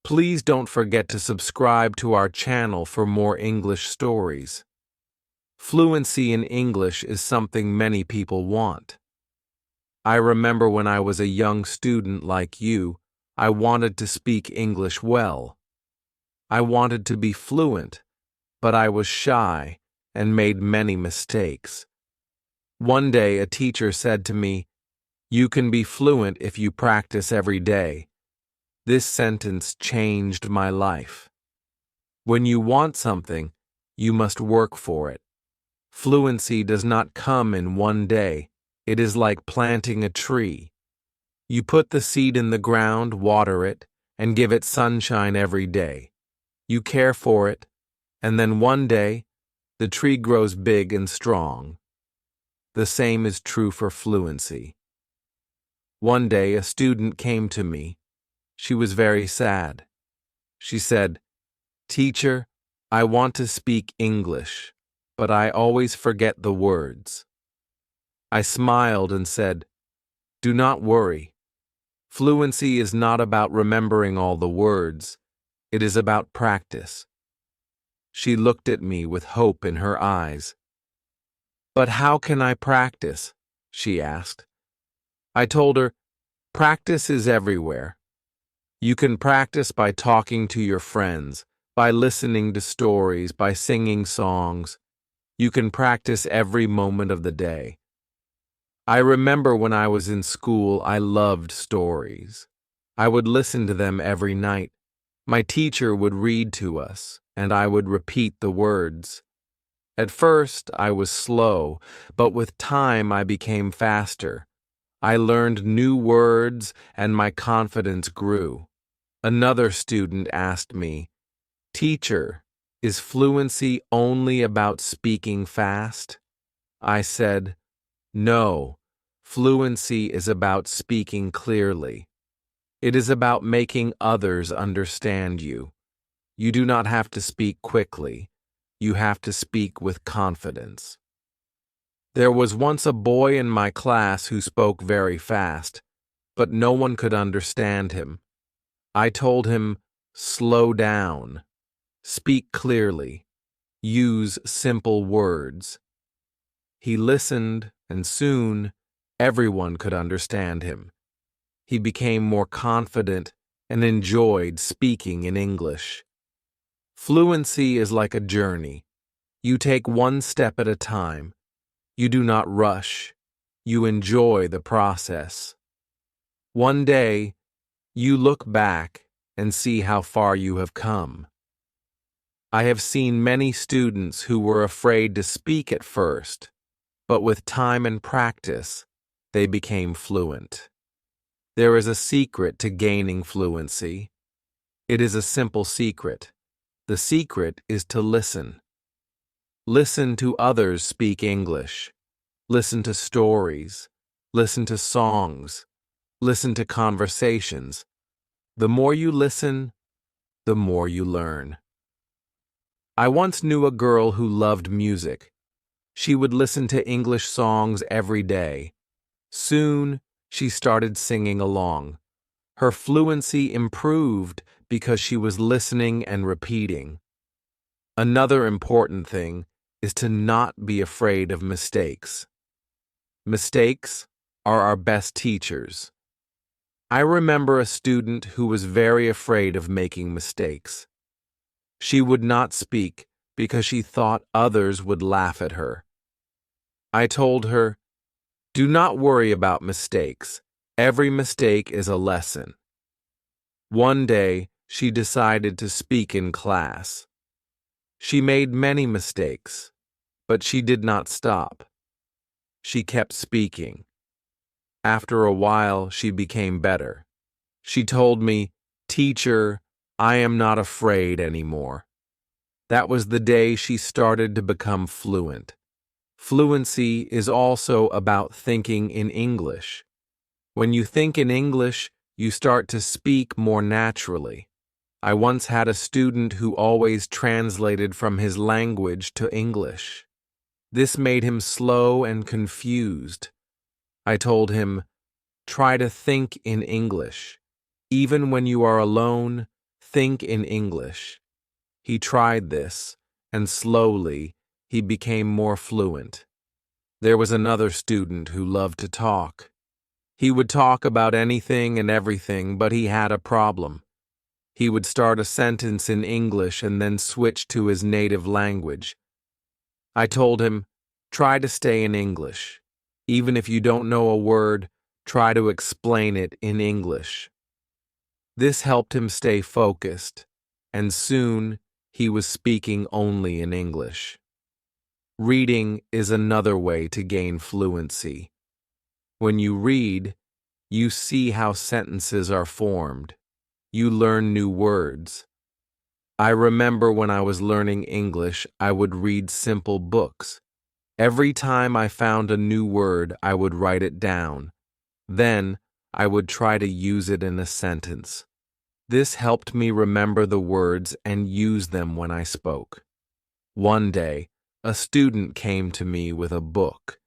Please don't forget to subscribe to our channel for more English stories. Fluency in English is something many people want. I remember when I was a young student like you, I wanted to speak English well. I wanted to be fluent, but I was shy and made many mistakes. One day a teacher said to me, "You can be fluent if you practice every day." This sentence changed my life. When you want something, you must work for it. Fluency does not come in one day. It is like planting a tree. You put the seed in the ground, water it, and give it sunshine every day. You care for it, and then one day, the tree grows big and strong. The same is true for fluency. One day, a student came to me. She was very sad. She said, "Teacher, I want to speak English, but I always forget the words." I smiled and said, "Do not worry. Fluency is not about remembering all the words. It is about practice." She looked at me with hope in her eyes. "But how can I practice?" she asked. I told her, "Practice is everywhere. You can practice by talking to your friends, by listening to stories, by singing songs. You can practice every moment of the day." I remember when I was in school, I loved stories. I would listen to them every night. My teacher would read to us, and I would repeat the words. At first, I was slow, but with time I became faster. I learned new words, and my confidence grew. Another student asked me, "Teacher, is fluency only about speaking fast?" I said, "No, fluency is about speaking clearly. It is about making others understand you. You do not have to speak quickly. You have to speak with confidence." There was once a boy in my class who spoke very fast, but no one could understand him. I told him, "Slow down. Speak clearly. Use simple words." He listened, and soon everyone could understand him. He became more confident and enjoyed speaking in English. Fluency is like a journey. You take one step at a time. You do not rush. You enjoy the process. One day, you look back and see how far you have come. I have seen many students who were afraid to speak at first, but with time and practice, they became fluent. There is a secret to gaining fluency. It is a simple secret. The secret is to listen. Listen to others speak English. Listen to stories. Listen to songs. Listen to conversations. The more you listen, the more you learn. I once knew a girl who loved music. She would listen to English songs every day. Soon, she started singing along. Her fluency improved because she was listening and repeating. Another important thing is to not be afraid of mistakes. Mistakes are our best teachers. I remember a student who was very afraid of making mistakes. She would not speak because she thought others would laugh at her. I told her, "Do not worry about mistakes. Every mistake is a lesson." One day, she decided to speak in class. She made many mistakes, but she did not stop. She kept speaking. After a while, she became better. She told me, "Teacher, I am not afraid anymore." That was the day she started to become fluent. Fluency is also about thinking in English. When you think in English, you start to speak more naturally. I once had a student who always translated from his language to English. This made him slow and confused. I told him, "Try to think in English. Even when you are alone, Think in English. He tried this, and slowly, he became more fluent. There was another student who loved to talk. He would talk about anything and everything, but he had a problem. He would start a sentence in English and then switch to his native language. I told him, try to stay in English. Even if you don't know a word, try to explain it in English. This helped him stay focused, and soon he was speaking only in English. Reading is another way to gain fluency. When you read, you see how sentences are formed. You learn new words. I remember when I was learning English, I would read simple books. Every time I found a new word, I would write it down. Then, I would try to use it in a sentence. This helped me remember the words and use them when I spoke. One day, a student came to me with a book.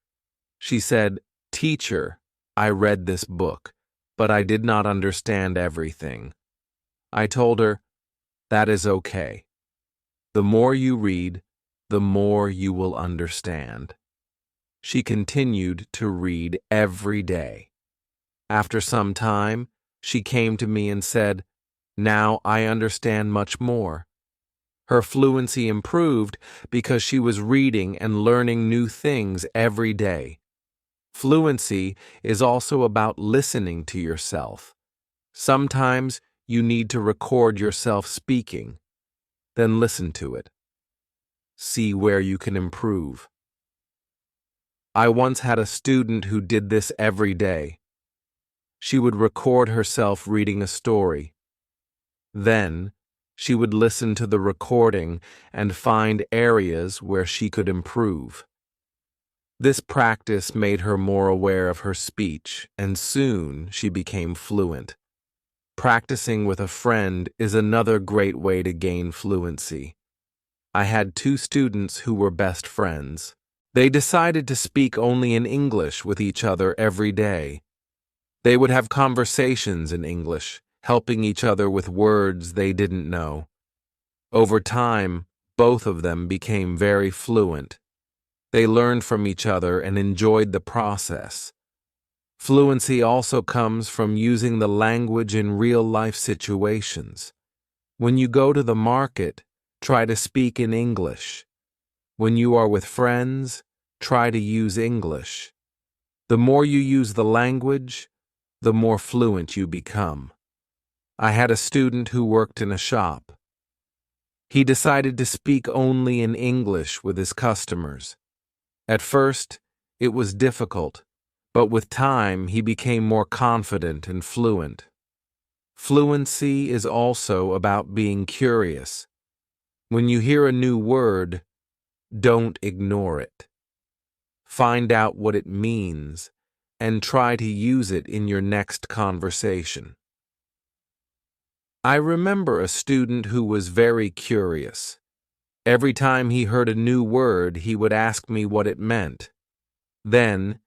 She said, "Teacher, I read this book, but I did not understand everything." I told her, "That is okay. The more you read, the more you will understand." She continued to read every day. After some time, she came to me and said, "Now I understand much more." Her fluency improved because she was reading and learning new things every day. Fluency is also about listening to yourself. Sometimes you need to record yourself speaking, then listen to it. See where you can improve. I once had a student who did this every day. She would record herself reading a story. Then, she would listen to the recording and find areas where she could improve. This practice made her more aware of her speech, and soon she became fluent. Practicing with a friend is another great way to gain fluency. I had two students who were best friends. They decided to speak only in English with each other every day. They would have conversations in English, helping each other with words they didn't know. Over time, both of them became very fluent. They learned from each other and enjoyed the process. Fluency also comes from using the language in real-life situations. When you go to the market, try to speak in English. When you are with friends, try to use English. The more you use the language, the more fluent you become. I had a student who worked in a shop. He decided to speak only in English with his customers. At first, it was difficult, but with time he became more confident and fluent. Fluency is also about being curious. When you hear a new word, don't ignore it. Find out what it means and try to use it in your next conversation. I remember a student who was very curious. Every time he heard a new word, he would ask me what it meant. Then,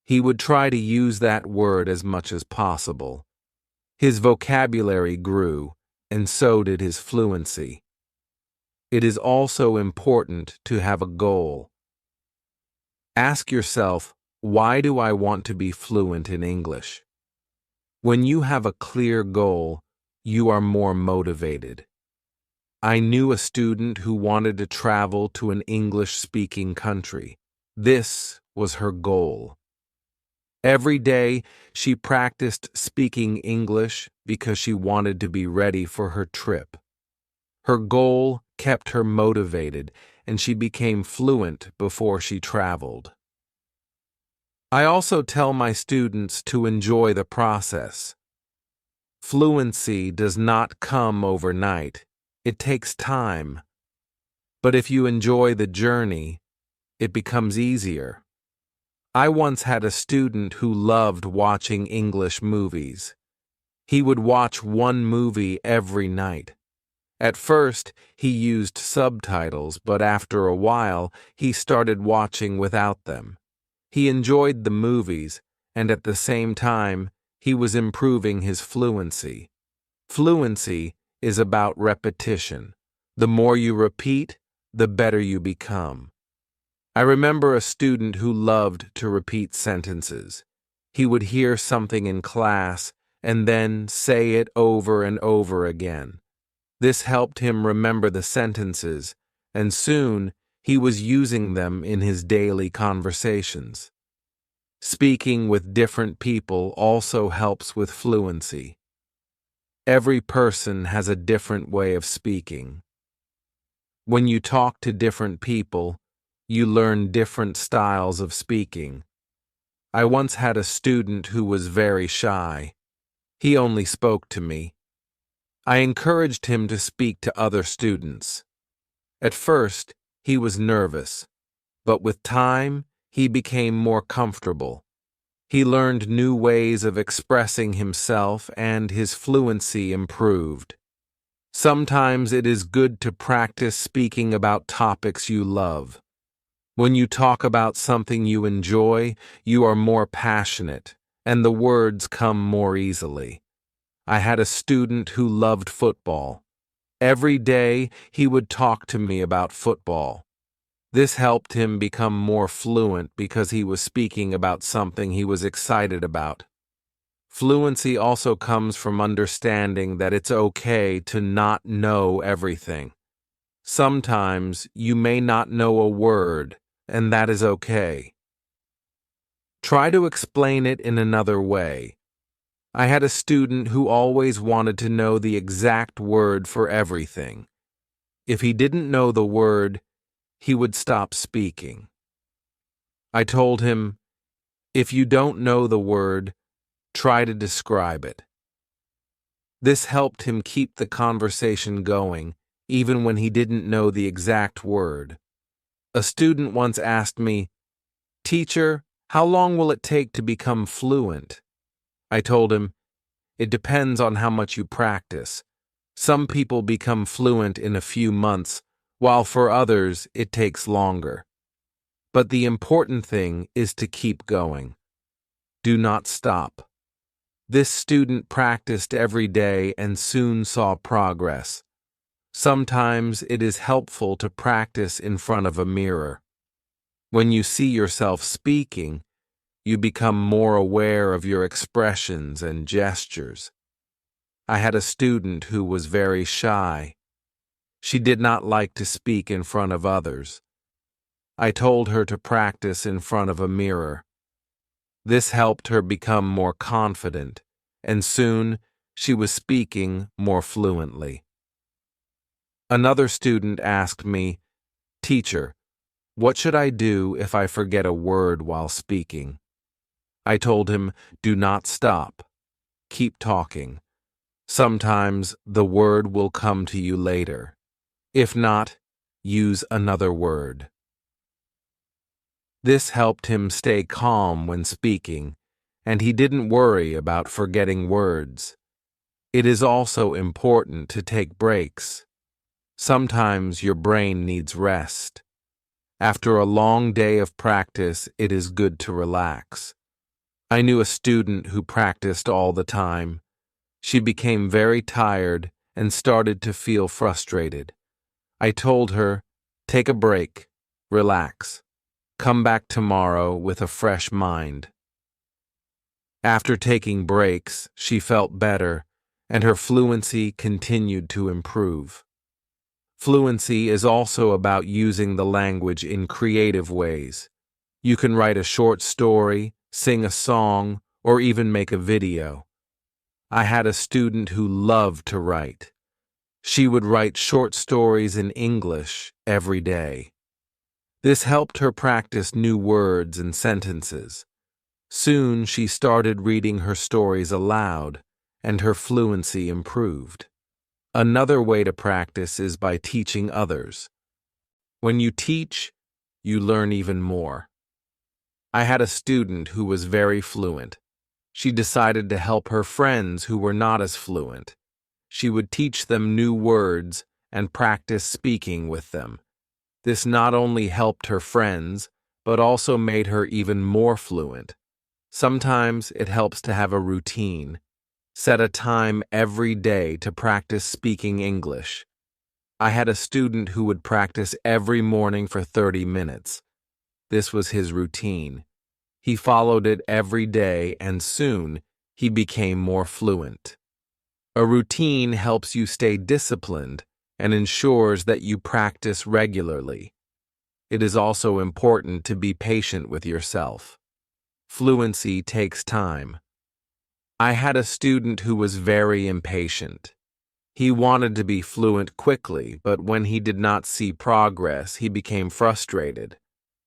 he would try to use that word as much as possible. His vocabulary grew, and so did his fluency. It is also important to have a goal. Ask yourself, why do I want to be fluent in English? When you have a clear goal, you are more motivated. I knew a student who wanted to travel to an English-speaking country. This was her goal. Every day, she practiced speaking English because she wanted to be ready for her trip. Her goal kept her motivated, and she became fluent before she traveled. I also tell my students to enjoy the process. Fluency does not come overnight. It takes time. But if you enjoy the journey, it becomes easier. I once had a student who loved watching English movies. He would watch one movie every night. At first, he used subtitles, but after a while, he started watching without them. He enjoyed the movies, and at the same time, he was improving his fluency. Fluency is about repetition. The more you repeat, the better you become. I remember a student who loved to repeat sentences. He would hear something in class and then say it over and over again. This helped him remember the sentences, and soon he was using them in his daily conversations. Speaking with different people also helps with fluency. Every person has a different way of speaking. When you talk to different people, you learn different styles of speaking. I once had a student who was very shy. He only spoke to me. I encouraged him to speak to other students. At first, he was nervous, but with time, he became more comfortable. He learned new ways of expressing himself and his fluency improved. Sometimes it is good to practice speaking about topics you love. When you talk about something you enjoy, you are more passionate, and the words come more easily. I had a student who loved football. Every day, he would talk to me about football. This helped him become more fluent because he was speaking about something he was excited about. Fluency also comes from understanding that it's okay to not know everything. Sometimes you may not know a word, and that is okay. Try to explain it in another way. I had a student who always wanted to know the exact word for everything. If he didn't know the word, he would stop speaking. I told him, if you don't know the word, try to describe it. This helped him keep the conversation going, even when he didn't know the exact word. A student once asked me, "Teacher, how long will it take to become fluent?" I told him, it depends on how much you practice. Some people become fluent in a few months, while for others it takes longer. But the important thing is to keep going. Do not stop. This student practiced every day and soon saw progress. Sometimes it is helpful to practice in front of a mirror. When you see yourself speaking, you become more aware of your expressions and gestures. I had a student who was very shy. She did not like to speak in front of others. I told her to practice in front of a mirror. This helped her become more confident, and soon she was speaking more fluently. Another student asked me, "Teacher, what should I do if I forget a word while speaking?" I told him, do not stop. Keep talking. Sometimes the word will come to you later. If not, use another word. This helped him stay calm when speaking, and he didn't worry about forgetting words. It is also important to take breaks. Sometimes your brain needs rest. After a long day of practice, it is good to relax. I knew a student who practiced all the time. She became very tired and started to feel frustrated. I told her, take a break, relax. Come back tomorrow with a fresh mind. After taking breaks, she felt better, and her fluency continued to improve. Fluency is also about using the language in creative ways. You can write a short story, sing a song, or even make a video. I had a student who loved to write. She would write short stories in English every day. This helped her practice new words and sentences. Soon she started reading her stories aloud, and her fluency improved. Another way to practice is by teaching others. When you teach, you learn even more. I had a student who was very fluent. She decided to help her friends who were not as fluent. She would teach them new words and practice speaking with them. This not only helped her friends, but also made her even more fluent. Sometimes it helps to have a routine. Set a time every day to practice speaking English. I had a student who would practice every morning for 30 minutes. This was his routine. He followed it every day, and soon he became more fluent. A routine helps you stay disciplined and ensures that you practice regularly. It is also important to be patient with yourself. Fluency takes time. I had a student who was very impatient. He wanted to be fluent quickly, but when he did not see progress, he became frustrated.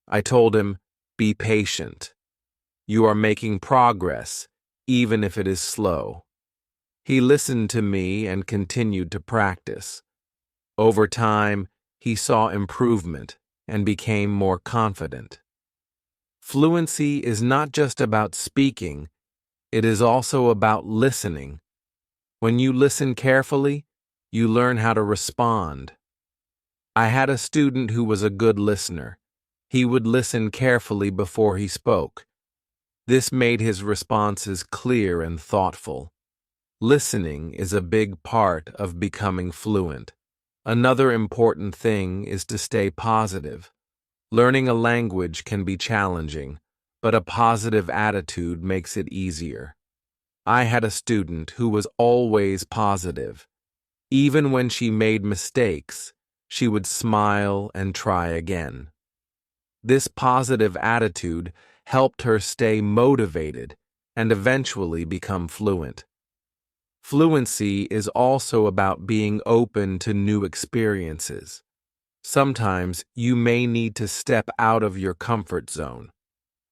I told him, "Be patient. You are making progress, even if it is slow." He listened to me and continued to practice. Over time, he saw improvement and became more confident. Fluency is not just about speaking, it is also about listening. When you listen carefully, you learn how to respond. I had a student who was a good listener. He would listen carefully before he spoke. This made his responses clear and thoughtful. Listening is a big part of becoming fluent. Another important thing is to stay positive. Learning a language can be challenging, but a positive attitude makes it easier. I had a student who was always positive. Even when she made mistakes, she would smile and try again. This positive attitude helped her stay motivated and eventually become fluent. Fluency is also about being open to new experiences. Sometimes you may need to step out of your comfort zone.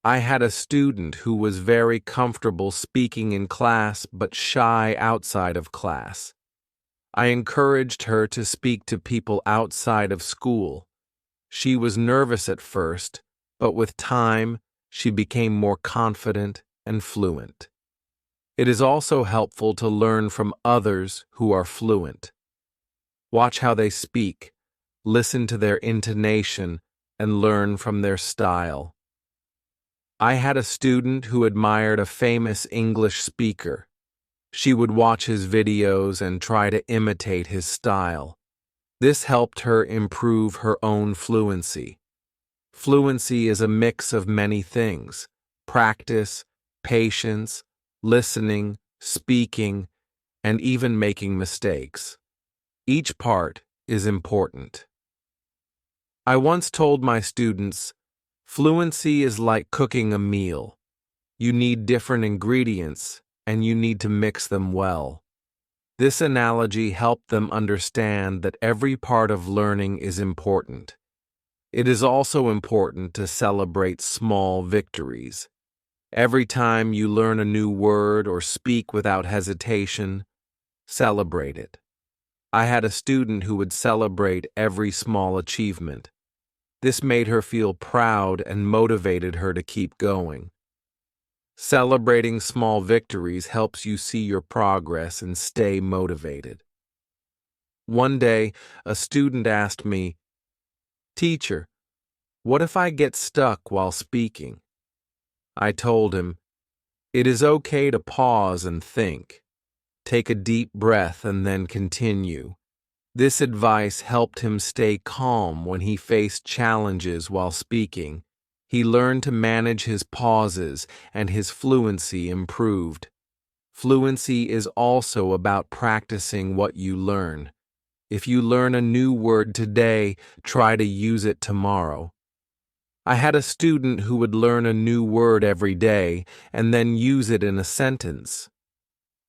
I had a student who was very comfortable speaking in class but shy outside of class. I encouraged her to speak to people outside of school. She was nervous at first, but with time, she became more confident and fluent. It is also helpful to learn from others who are fluent. Watch how they speak, listen to their intonation, and learn from their style. I had a student who admired a famous English speaker. She would watch his videos and try to imitate his style. This helped her improve her own fluency. Fluency is a mix of many things: practice, patience, listening, speaking, and even making mistakes. Each part is important. I once told my students, fluency is like cooking a meal. You need different ingredients, and you need to mix them well. This analogy helped them understand that every part of learning is important. It is also important to celebrate small victories. Every time you learn a new word or speak without hesitation, celebrate it. I had a student who would celebrate every small achievement. This made her feel proud and motivated her to keep going. Celebrating small victories helps you see your progress and stay motivated. One day, a student asked me, "Teacher, what if I get stuck while speaking?" I told him, "It is okay to pause and think. Take a deep breath and then continue." This advice helped him stay calm when he faced challenges while speaking. He learned to manage his pauses, and his fluency improved. Fluency is also about practicing what you learn. If you learn a new word today, try to use it tomorrow. I had a student who would learn a new word every day and then use it in a sentence.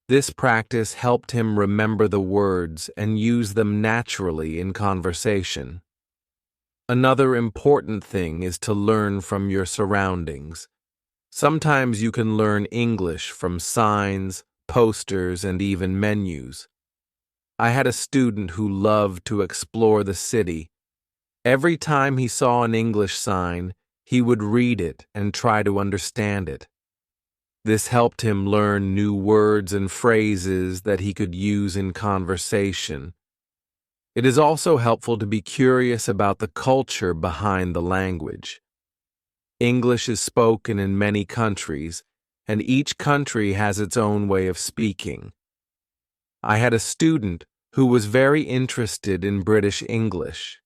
This practice helped him remember the words and use them naturally in conversation. Another important thing is to learn from your surroundings. Sometimes you can learn English from signs, posters, and even menus. I had a student who loved to explore the city. Every time he saw an English sign, he would read it and try to understand it. This helped him learn new words and phrases that he could use in conversation. It is also helpful to be curious about the culture behind the language. English is spoken in many countries, and each country has its own way of speaking. I had a student who was very interested in British English.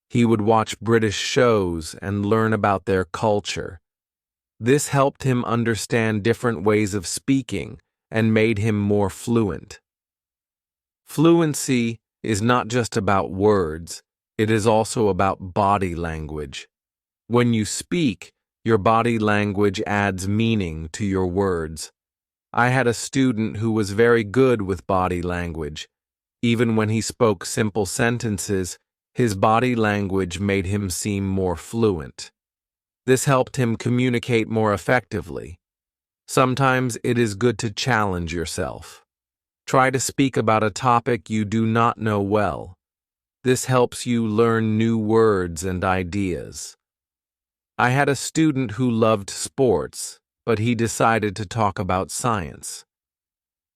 He would watch British shows and learn about their culture. This helped him understand different ways of speaking and made him more fluent. Fluency is not just about words, it is also about body language. When you speak, your body language adds meaning to your words. I had a student who was very good with body language. Even when he spoke simple sentences, his body language made him seem more fluent. This helped him communicate more effectively. Sometimes it is good to challenge yourself. Try to speak about a topic you do not know well. This helps you learn new words and ideas. I had a student who loved sports, but he decided to talk about science.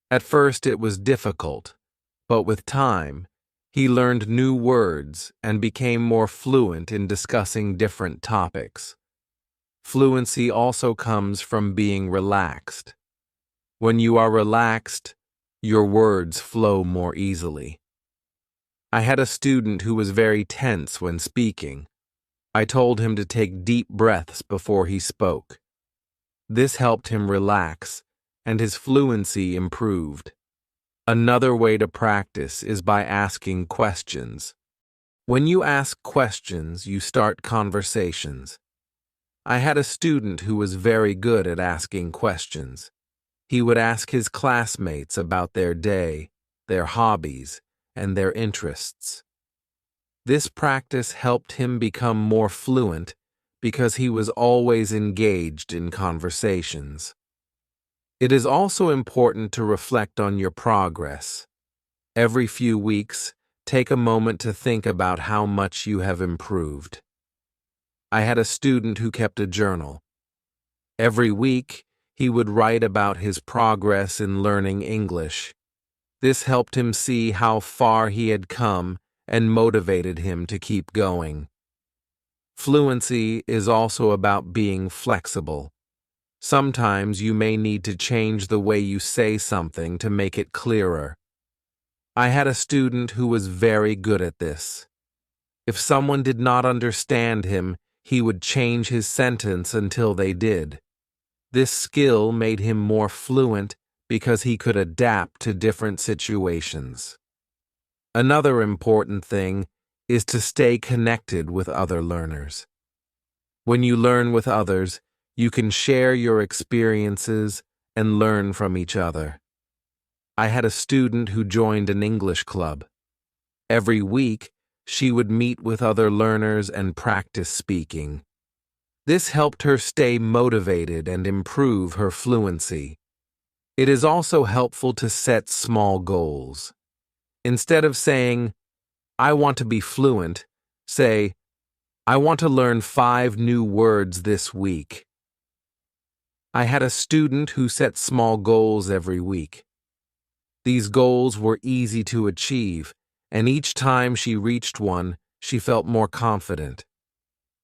At first it was difficult, but with time, he learned new words and became more fluent in discussing different topics. Fluency also comes from being relaxed. When you are relaxed, your words flow more easily. I had a student who was very tense when speaking. I told him to take deep breaths before he spoke. This helped him relax, and his fluency improved. Another way to practice is by asking questions. When you ask questions, you start conversations. I had a student who was very good at asking questions. He would ask his classmates about their day, their hobbies, and their interests. This practice helped him become more fluent because he was always engaged in conversations. It is also important to reflect on your progress. Every few weeks, take a moment to think about how much you have improved. I had a student who kept a journal. Every week, he would write about his progress in learning English. This helped him see how far he had come and motivated him to keep going. Fluency is also about being flexible. Sometimes you may need to change the way you say something to make it clearer. I had a student who was very good at this. If someone did not understand him, he would change his sentence until they did. This skill made him more fluent because he could adapt to different situations. Another important thing is to stay connected with other learners. When you learn with others, you can share your experiences and learn from each other. I had a student who joined an English club. Every week, she would meet with other learners and practice speaking. This helped her stay motivated and improve her fluency. It is also helpful to set small goals. Instead of saying, "I want to be fluent," say, "I want to learn 5 new words this week." I had a student who set small goals every week. These goals were easy to achieve, and each time she reached one, she felt more confident.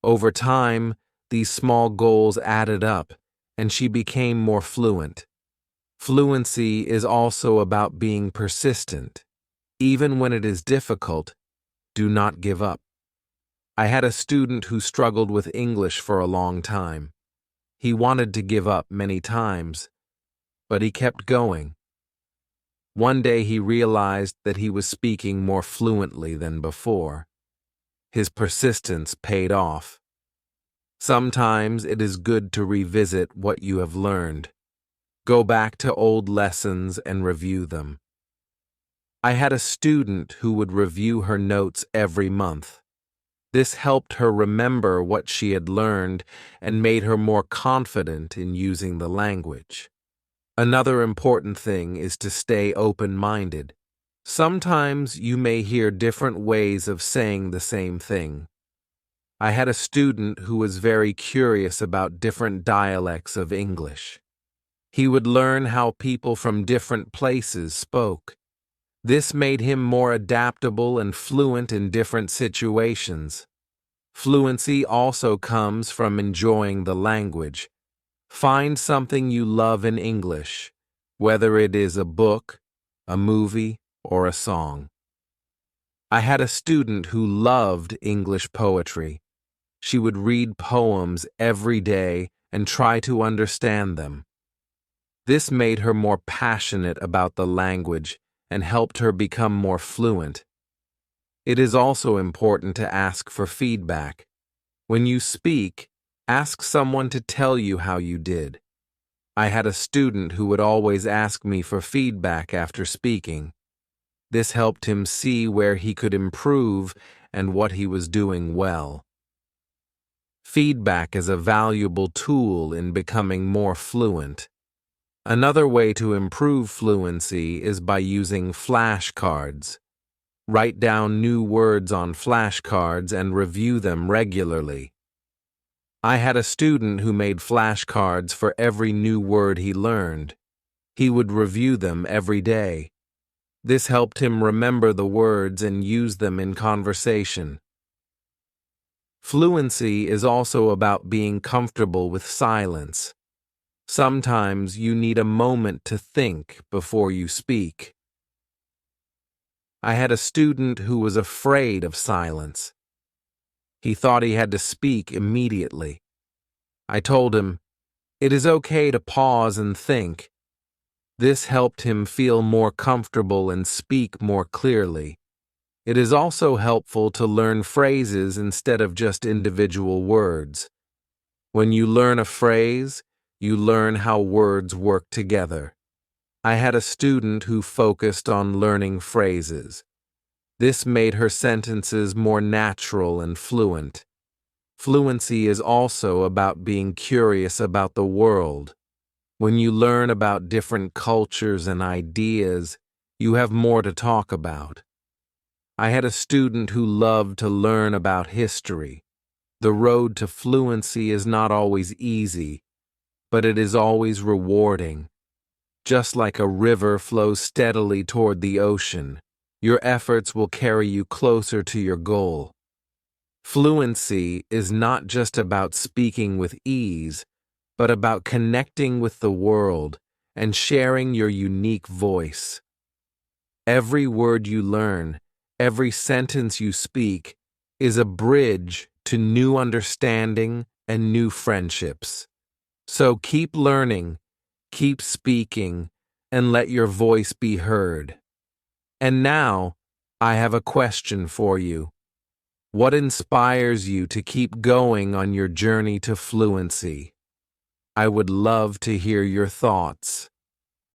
Over time, these small goals added up, and she became more fluent. Fluency is also about being persistent. Even when it is difficult, do not give up. I had a student who struggled with English for a long time. He wanted to give up many times, but he kept going. One day he realized that he was speaking more fluently than before. His persistence paid off. Sometimes it is good to revisit what you have learned. Go back to old lessons and review them. I had a student who would review her notes every month. This helped her remember what she had learned and made her more confident in using the language. Another important thing is to stay open-minded. Sometimes you may hear different ways of saying the same thing. I had a student who was very curious about different dialects of English. He would learn how people from different places spoke. This made him more adaptable and fluent in different situations. Fluency also comes from enjoying the language. Find something you love in English, whether it is a book, a movie, or a song. I had a student who loved English poetry. She would read poems every day and try to understand them. This made her more passionate about the language and helped her become more fluent. It is also important to ask for feedback. When you speak, ask someone to tell you how you did. I had a student who would always ask me for feedback after speaking. This helped him see where he could improve and what he was doing well. Feedback is a valuable tool in becoming more fluent. Another way to improve fluency is by using flashcards. Write down new words on flashcards and review them regularly. I had a student who made flashcards for every new word he learned. He would review them every day. This helped him remember the words and use them in conversation. Fluency is also about being comfortable with silence. Sometimes you need a moment to think before you speak. I had a student who was afraid of silence. He thought he had to speak immediately. I told him, "It is okay to pause and think." This helped him feel more comfortable and speak more clearly. It is also helpful to learn phrases instead of just individual words. When you learn a phrase, you learn how words work together. I had a student who focused on learning phrases. This made her sentences more natural and fluent. Fluency is also about being curious about the world. When you learn about different cultures and ideas, you have more to talk about. I had a student who loved to learn about history. The road to fluency is not always easy, but it is always rewarding. Just like a river flows steadily toward the ocean, your efforts will carry you closer to your goal. Fluency is not just about speaking with ease, but about connecting with the world and sharing your unique voice. Every word you learn, every sentence you speak, is a bridge to new understanding and new friendships. So keep learning, keep speaking, and let your voice be heard. And now, I have a question for you. What inspires you to keep going on your journey to fluency? I would love to hear your thoughts.